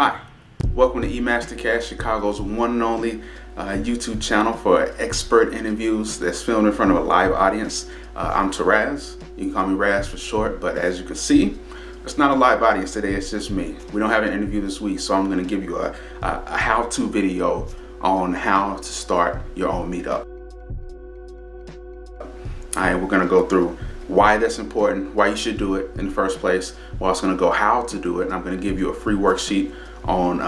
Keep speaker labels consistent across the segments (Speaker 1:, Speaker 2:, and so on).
Speaker 1: Hi, welcome to E-MasterCast, Chicago's one and only YouTube channel for expert interviews that's filmed in front of a live audience. I'm Taraz. You can call me Raz for short, but as you can see, it's not a live audience today, it's just me. We don't have an interview this week, so I'm going to give you a how-to video on how to start your own meetup. Alright, we're going to go through why that's important, why you should do it in the first place. We're also going to go how to do it, and I'm going to give you a free worksheet on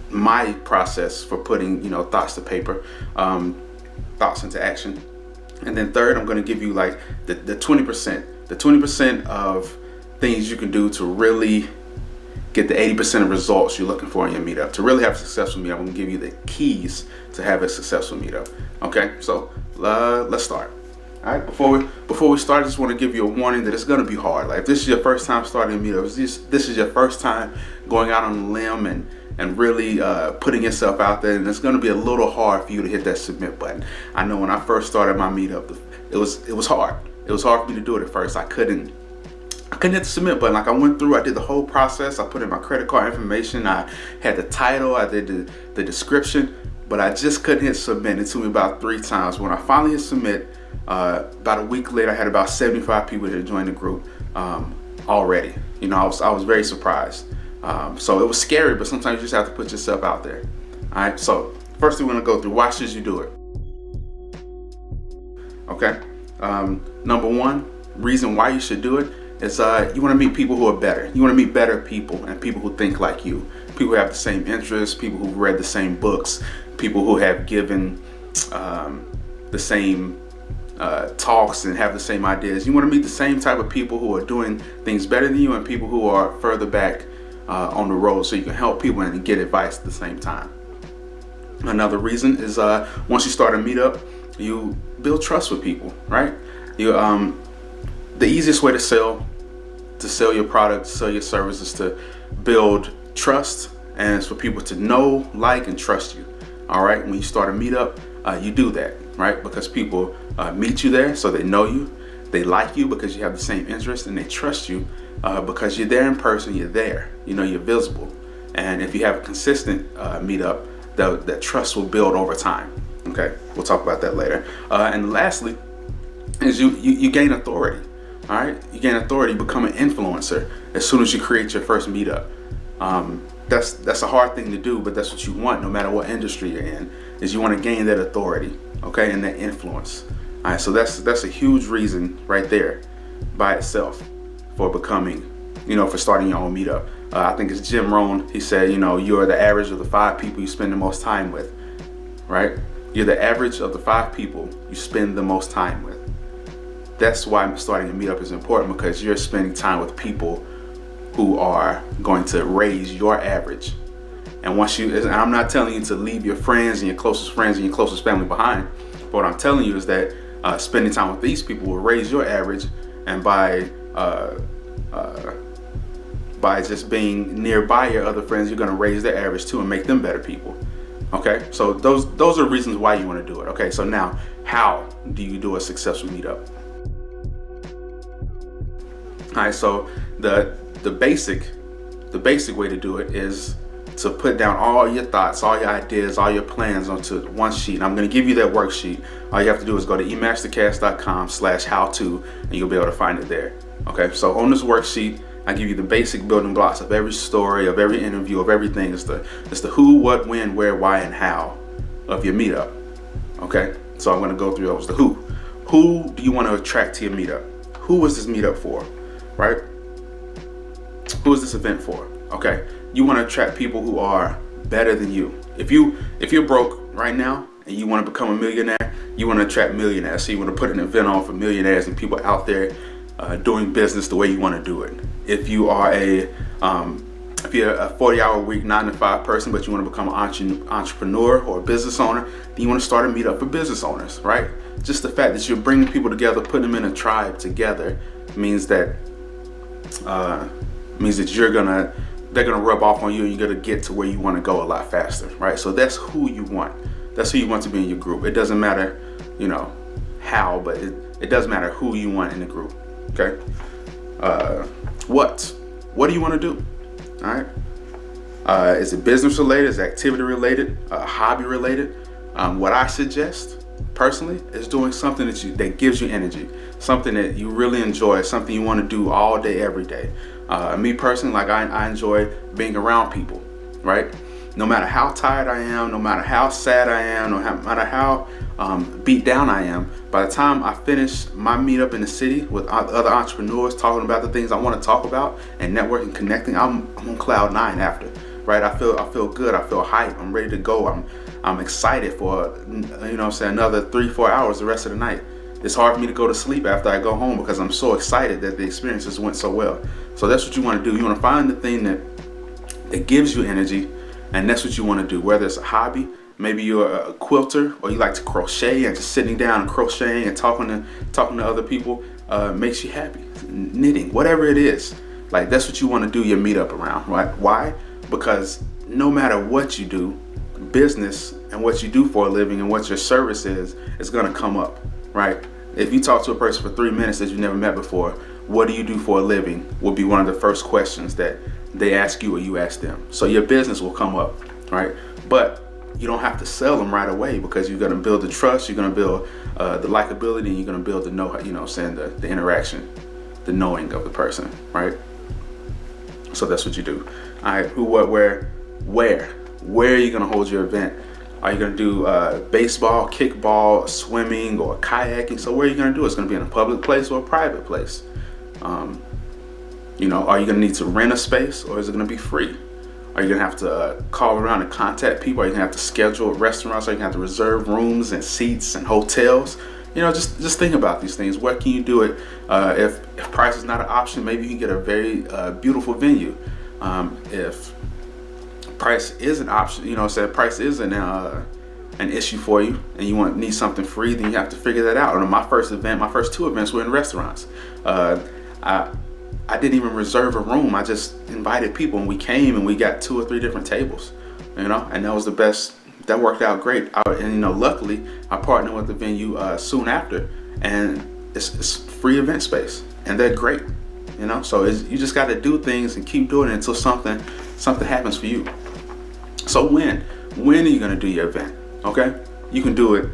Speaker 1: my process for putting thoughts to paper, thoughts into action. And then third, I'm going to give you like the 20% of things you can do to really get the 80% of results you're looking for in your meetup. To really have a successful meetup, I'm going to give you the keys to have a successful meetup. Okay, so let's start. All right, before we start, I just want to give you a warning that it's going to be hard. Like if this is your first time starting a meetup, this is your first time going out on a limb and really putting yourself out there, and it's going to be a little hard for you to hit that submit button. I know when I first started my meetup, it was hard. It was hard for me to do it at first. I couldn't hit the submit button. Like I did the whole process. I put in my credit card information. I had the title. I did the description, but I just couldn't hit submit. It took me about 3 times. When I finally hit submit, about a week later, I had about 75 people that joined the group already. I was very surprised. So it was scary, but sometimes you just have to put yourself out there. All right. So first thing we're gonna go through: why should you do it? Okay. Number one reason why you should do it is you want to meet people who are better. You want to meet better people and people who think like you. People who have the same interests. People who've read the same books. People who have given the same talks and have the same ideas. You want to meet the same type of people who are doing things better than you and people who are further back on the road, so you can help people and get advice at the same time. Another reason is once you start a meetup, you build trust with people, right? The easiest way to sell your product, sell your service, is to build trust, and it's for people to know, like, and trust you. All right, when you start a meetup, you do that, right? Because people meet you there, so they know you, they like you because you have the same interest, and they trust you because you're there in person. You're there, you're visible, and if you have a consistent meetup, that trust will build over time. Okay, we'll talk about that later. And lastly, is you gain authority. All right, you gain authority, become an influencer as soon as you create your first meetup. That's a hard thing to do, but that's what you want, no matter what industry you're in. Is you want to gain that authority, okay, and that influence. All right, so that's a huge reason right there by itself for becoming, for starting your own meetup. I think it's Jim Rohn. He said, you're the average of the 5 people you spend the most time with, right? You're the average of the 5 people you spend the most time with. That's why starting a meetup is important, because you're spending time with people who are going to raise your average. And and I'm not telling you to leave your friends and your closest friends and your closest family behind, but what I'm telling you is that spending time with these people will raise your average, and by just being nearby your other friends, you're going to raise their average too and make them better people. Okay, so those are reasons why you want to do it. Okay, so now, how do you do a successful meetup? All right, so the basic way to do it is to put down all your thoughts, all your ideas, all your plans onto one sheet. I'm going to give you that worksheet. All you have to do is go to emastercast.com/how-to, and you'll be able to find it there. Okay, so on this worksheet, I give you the basic building blocks of every story, of every interview, of everything. It's the who, what, when, where, why, and how of your meetup. Okay, so I'm going to go through those. The who. Who do you want to attract to your meetup? Who is this meetup for? Right? Who is this event for? Okay, you want to attract people who are better than you. If you're broke right now and you want to become a millionaire, you want to attract millionaires. So you want to put an event on for millionaires and people out there doing business the way you want to do it. If you are if you're a 40-hour week 9-to-5 person, but you want to become an entrepreneur or a business owner, then you want to start a meetup for business owners, right? Just the fact that you're bringing people together, putting them in a tribe together, means that they're gonna rub off on you, and you're gonna get to where you want to go a lot faster, right? So that's who you want. That's who you want to be in your group. It doesn't matter, how, but it does matter who you want in the group. Okay. What do you want to do? All right. Is it business related? Is it activity related? Hobby related? What I suggest personally is doing something that gives you energy, something that you really enjoy, something you want to do all day, every day. Me personally, like I enjoy being around people, right? No matter how tired I am, no matter how sad I am, no matter how beat down I am, by the time I finish my meetup in the city with other entrepreneurs talking about the things I want to talk about and networking, connecting, I'm on cloud 9 after, right? I feel good. I feel hype. I'm ready to go. I'm excited for, another 3-4 hours the rest of the night. It's hard for me to go to sleep after I go home because I'm so excited that the experiences went so well. So that's what you want to do. You want to find the thing that gives you energy, and that's what you want to do. Whether it's a hobby, maybe you're a quilter, or you like to crochet, and just sitting down and crocheting and talking to other people makes you happy. Knitting, whatever it is, like that's what you want to do your meetup around, right? Why? Because no matter what you do, business and what you do for a living and what your service is going to come up, right? If you talk to a person for 3 minutes that you've never met before, what do you do for a living will be one of the first questions that they ask you or you ask them. So your business will come up, right? But you don't have to sell them right away, because you're going to build the trust, you're going to build the likability, and you're going to build the know, the interaction, the knowing of the person, right? So that's what you do. All right, who, what, where are you going to hold your event? Are you going to do baseball, kickball, swimming, or kayaking? So where are you going to do it? It's going to be in a public place or a private place. Are you going to need to rent a space, or is it going to be free? Are you going to have to call around and contact people? Are you going to have to schedule restaurants? Are you going to have to reserve rooms and seats and hotels? Just think about these things. Where can you do it? If price is not an option, maybe you can get a very beautiful venue. If price is an option, price isn't an issue for you, and you need something free, then you have to figure that out. My first 2 events were in restaurants. I didn't even reserve a room. I just invited people, and we came and we got 2 or 3 different tables, and that was the best. That worked out great. Luckily I partnered with the venue soon after, and it's free event space, and they're great. So you just got to do things and keep doing it until something happens for you. So when are you going to do your event? Okay, you can do it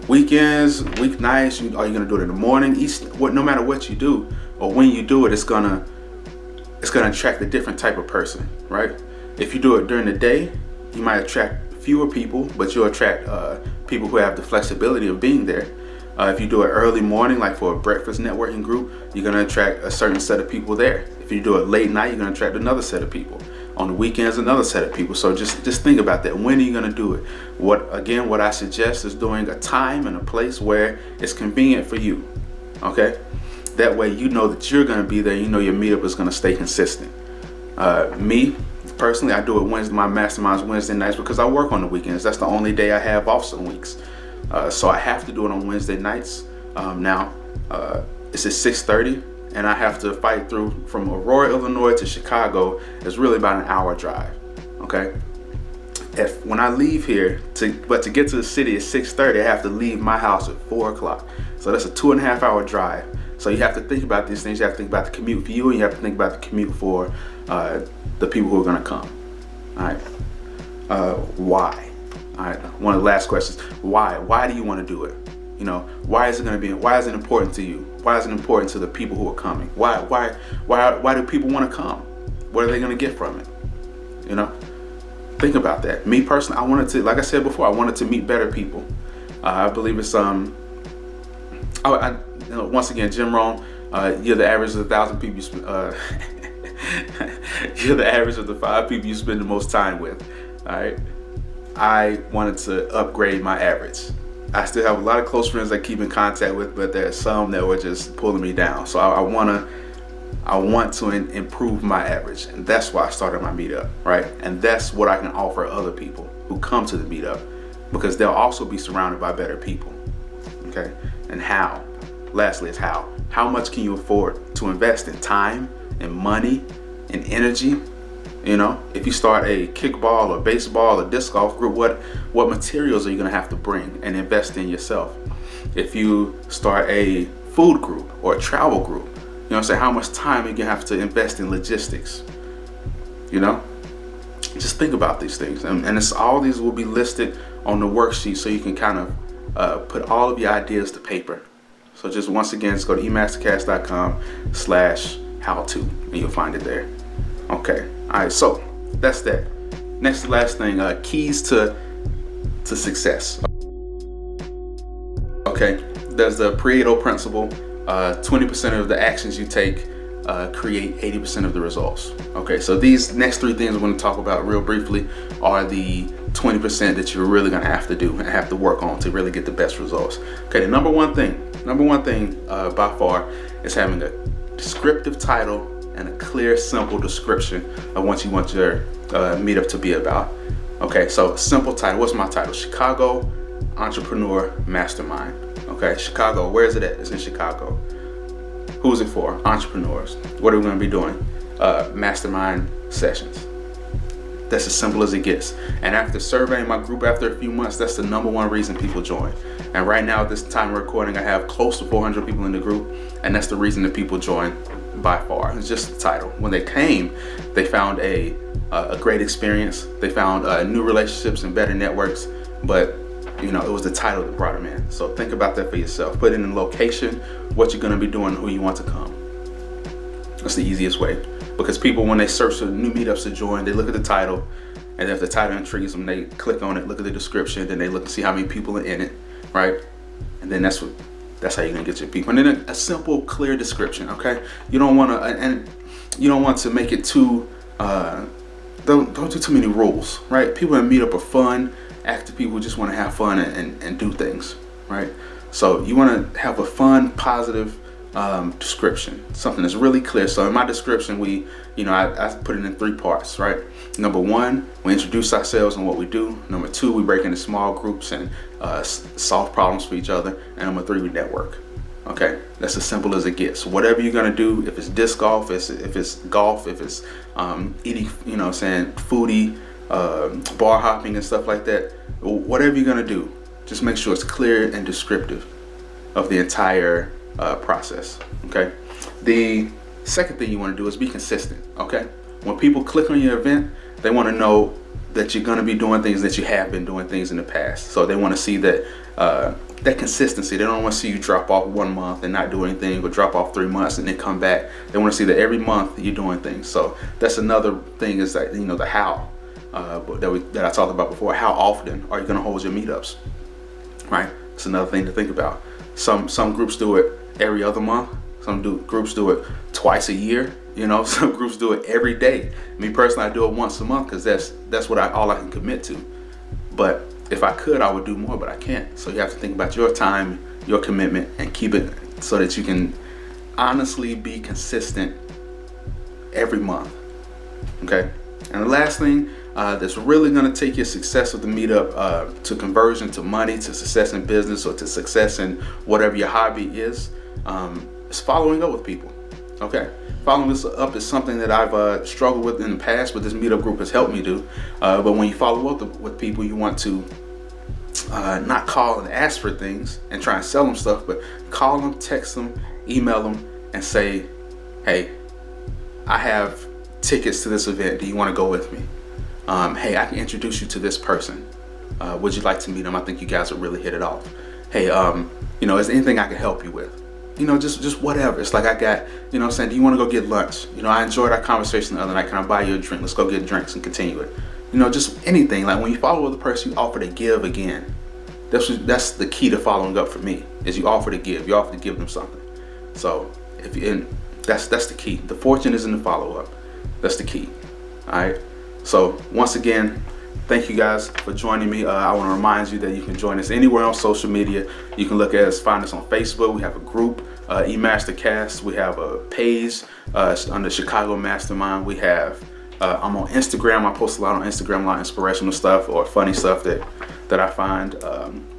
Speaker 1: weekends, weeknights. Are you going to do it in the morning? No matter what you do or when you do it, it's gonna attract a different type of person, right? If you do it during the day, you might attract fewer people, but you'll attract people who have the flexibility of being there. If you do it early morning, like for a breakfast networking group, you're going to attract a certain set of people there. If you do it late night, you're going to attract another set of people. On the weekends, another set of people. So just think about that. When are you going to do it? What I suggest is doing a time and a place where it's convenient for you. Okay? That way you know that you're going to be there. You know your meetup is going to stay consistent. Me, personally, I do it my masterminds Wednesday nights, because I work on the weekends. That's the only day I have off some weeks. So I have to do it on Wednesday nights. Now, it's at 6:30, and I have to fight through from Aurora, Illinois to Chicago. It's really about an hour drive. Okay. When I leave here, to get to the city at 6:30, I have to leave my house at 4 o'clock. So that's a 2.5 hour drive. So you have to think about these things. You have to think about the commute for you, and you have to think about the commute for the people who are going to come. All right. Why? All right. One of the last questions. Why? Why do you want to do it? Why is it important to you? Why is it important to the people who are coming? Why do people want to come? What are they going to get from it? Think about that. Me personally, I wanted to, like I said before, I wanted to meet better people. I believe it's once again, Jim Rohn, you're the average of the 1,000 people you're the average of the 5 people you spend the most time with. All right. I wanted to upgrade my average. I still have a lot of close friends I keep in contact with, but there's some that were just pulling me down. So I want to improve my average, and that's why I started my meetup, right? And that's what I can offer other people who come to the meetup, because they'll also be surrounded by better people. Okay. And how? Lastly, is how. How much can you afford to invest in time and money and energy? If you start a kickball or baseball or disc golf group, what materials are you going to have to bring and invest in yourself? If you start a food group or a travel group, You know what I'm saying? How much time you have to invest in logistics? You know? Just think about these things. And it's, all these will be listed on the worksheet so you can kind of put all of your ideas to paper. So just once again, just go to E-MasterCast.com/how-to and you'll find it there. Okay. All right. So that's that. Next to last thing, keys to success. Okay. There's the Pareto principle. 20% of the actions you take create 80% of the results. Okay, so these next three things I'm going to talk about real briefly are the 20% that you're really going to have to do and have to work on to really get the best results. Okay, the number one thing by far is having a descriptive title and a clear, simple description of what you want your meetup to be about. Okay, so simple title. What's my title? Chicago Entrepreneur Mastermind. Okay, Chicago. Where is it at? It's in Chicago. Who's it for? Entrepreneurs. What are we going to be doing? Mastermind sessions. That's as simple as it gets. And after surveying my group after a few months, that's the number one reason people join. And right now at this time of recording, I have close to 400 people in the group, and that's the reason that people join by far. It's just the title. When they came, they found a great experience. They found new relationships and better networks, but you know, it was the title that brought them in. So think about that for yourself. Put it in location, what you're going to be doing, who you want to come. That's the easiest way. Because people, when they search for new meetups to join, they look at the title, and if the title intrigues them, they click on it, look at the description, then they look and see how many people are in it, right? And then that's how you're going to get your people. And then a simple, clear description, okay? You don't want to, and you don't want to make it too, don't do too many rules, right? People in Meetup are fun. Active people just want to have fun and do things, right? So you want to have a fun, positive description, something that's really clear. So in my description, I put it in 3 parts, right? Number 1, we introduce ourselves and what we do. Number 2, we break into small groups and solve problems for each other. And number 3, we network. Okay, that's as simple as it gets. So whatever you're gonna do, if it's disc golf, if it's golf, if it's eating, foodie, bar hopping and stuff like that, whatever you're gonna do, just make sure it's clear and descriptive of the entire process. Okay, the second thing you want to do is be consistent. Okay, when people click on your event, they want to know that you're going to be doing things, that you have been doing things in the past. So they want to see that that consistency. They don't want to see you drop off 1 month and not do anything, or drop off 3 months and then come back. They want to see that every month you're doing things. So that's another thing, is that the how that I talked about before. How often are you going to hold your meetups? Right. It's another thing to think about. Some groups do it every other month. Some groups do it twice a year. Some groups do it every day. Me personally, I do it once a month because that's what all I can commit to. But if I could, I would do more, but I can't. So you have to think about your time, your commitment, and keep it so that you can honestly be consistent every month. Okay. And the last thing that's really going to take your success with the meetup to conversion, to money, to success in business, or to success in whatever your hobby is following up with people. Okay, following this up is something that I've struggled with in the past, but this meetup group has helped me do. But when you follow up with people, you want to not call and ask for things and try and sell them stuff, but call them, text them, email them, and say, hey, I have tickets to this event. Do you want to go with me? Hey, I can introduce you to this person. Would you like to meet them? I think you guys would really hit it off. Hey, is there anything I can help you with? Just whatever. It's like I got, do you want to go get lunch? I enjoyed our conversation the other night. Can I buy you a drink? Let's go get drinks and continue it. Just anything. Like when you follow with a person, you offer to give again. That's the key to following up for me, is you offer to give. You offer to give them something. So that's the key. The fortune is in the follow up. That's the key. All right. So once again, thank you guys for joining me. I want to remind you that you can join us anywhere on social media. You can look at us, find us on Facebook. We have a group, E-MasterCast. We have a page under Chicago Mastermind. We have, I'm on Instagram. I post a lot on Instagram, a lot of inspirational stuff or funny stuff that I find.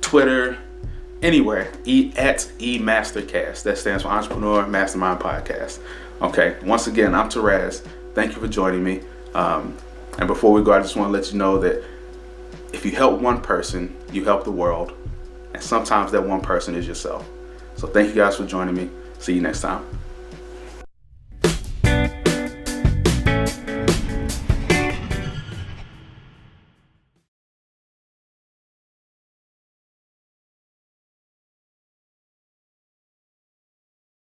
Speaker 1: Twitter, anywhere, at E-MasterCast. That stands for Entrepreneur Mastermind Podcast. Okay, once again, I'm Therese. Thank you for joining me. And before we go, I just want to let you know that if you help one person, you help the world. And sometimes that one person is yourself. So thank you guys for joining me. See you next time.